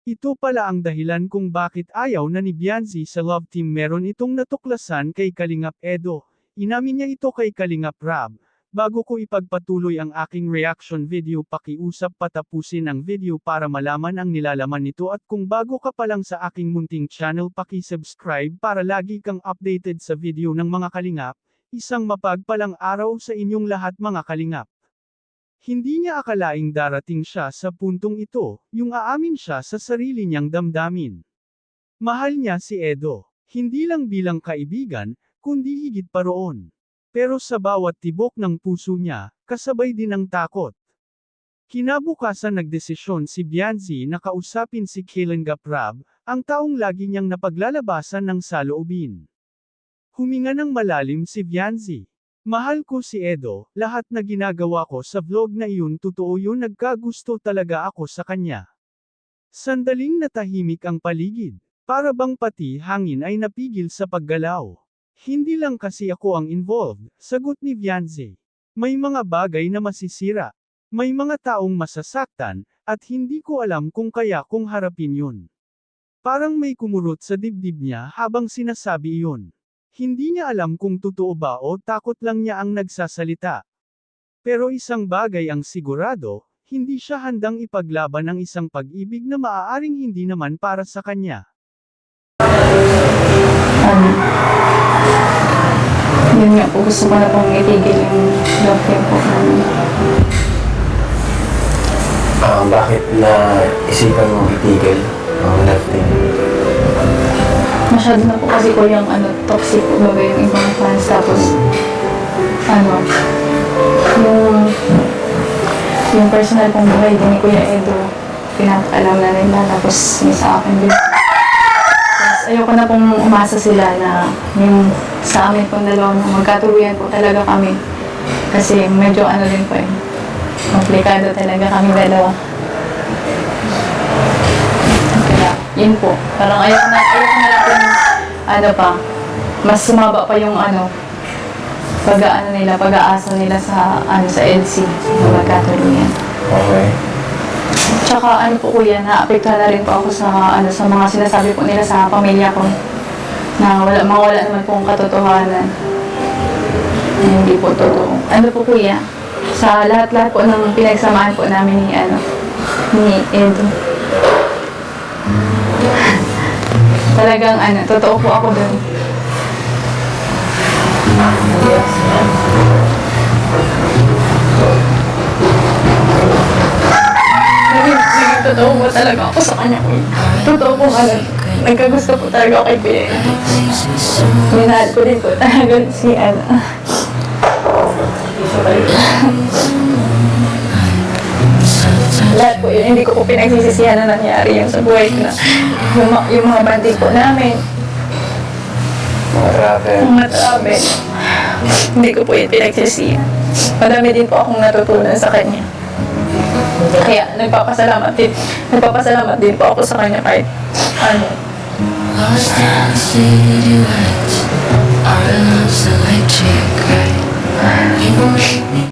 Ito pala ang dahilan kung bakit ayaw na ni Bianzi sa love team. Meron itong natuklasan kay Kalingap Edo. Inamin niya ito kay Kalingap Rab. Bago ko ipagpatuloy ang aking reaction video, pakiusap patapusin ang video para malaman ang nilalaman nito, at kung bago ka pa lang sa aking munting channel, paki-subscribe para lagi kang updated sa video ng mga kalingap. Isang mapagpalang araw sa inyong lahat mga kalingap. Hindi niya akalaing darating siya sa puntong ito, yung aamin siya sa sarili niyang damdamin. Mahal niya si Edo, hindi lang bilang kaibigan, kundi higit pa roon. Pero sa bawat tibok ng puso niya, kasabay din ang takot. Kinabukasan nagdesisyon si Bianzi na kausapin si Kalingap Rab, ang taong lagi niyang napaglalabasan ng saloobin. Huminga ng malalim si Bianzi. Mahal ko si Edo, lahat na ginagawa ko sa vlog na iyon totoo yun, nagkagusto talaga ako sa kanya. Sandaling natahimik ang paligid, para bang pati hangin ay napigil sa paggalaw. Hindi lang kasi ako ang involved, sagot ni Bianzi. May mga bagay na masisira. May mga taong masasaktan, at hindi ko alam kung kaya kong harapin yun. Parang may kumurot sa dibdib niya habang sinasabi iyon. Hindi niya alam kung totoo ba o takot lang niya ang nagsasalita. Pero isang bagay ang sigurado, hindi siya handang ipaglaban ang isang pag-ibig na maaaring hindi naman para sa kanya. Yun nga po, gusto ko na pong itigil yung love team po namin. Bakit na isipan mong itigil ang love team? Masyado na po kasi po yung toxic po baga yung ibang fans. Tapos, yung personal pong buhay din ni Kuya Edo, pinapaalam na nila, tapos may sa akin din. Tapos ayoko na pong umasa sila na yung sa amin pong dalawa na magkatuluyan po talaga kami. Kasi medyo din po komplikado talaga kami dalawa. Kaya, yun po. Parang ayoko na lang mas sumaba pa yung pag-aasa nila sa EDC na magkatuluyan. Okay. Tsaka po kuya, naapektuhan na rin po ako sa mga sinasabi po nila sa pamilya ko na wala naman pong katotohanan. Hindi po totoo. Po kuya, sa lahat-lahat po ng pinagsamaan po namin ni Edo. Talagang totoo po ako doon. Totoo po talaga ako sa kanya. Totoo po nagkagusto po talaga ako kay Kuya. Minahal ko din po talaga si lahat po yun, hindi ko po pinagsisisihan na nangyari yun sa buhay ko na yung mga banding po namin. Mga travel. Hindi ko po yun pinagsisihan. Madami din po akong natutunan sa kanya. Kaya nagpapasalamat din po ako sa kanya kahit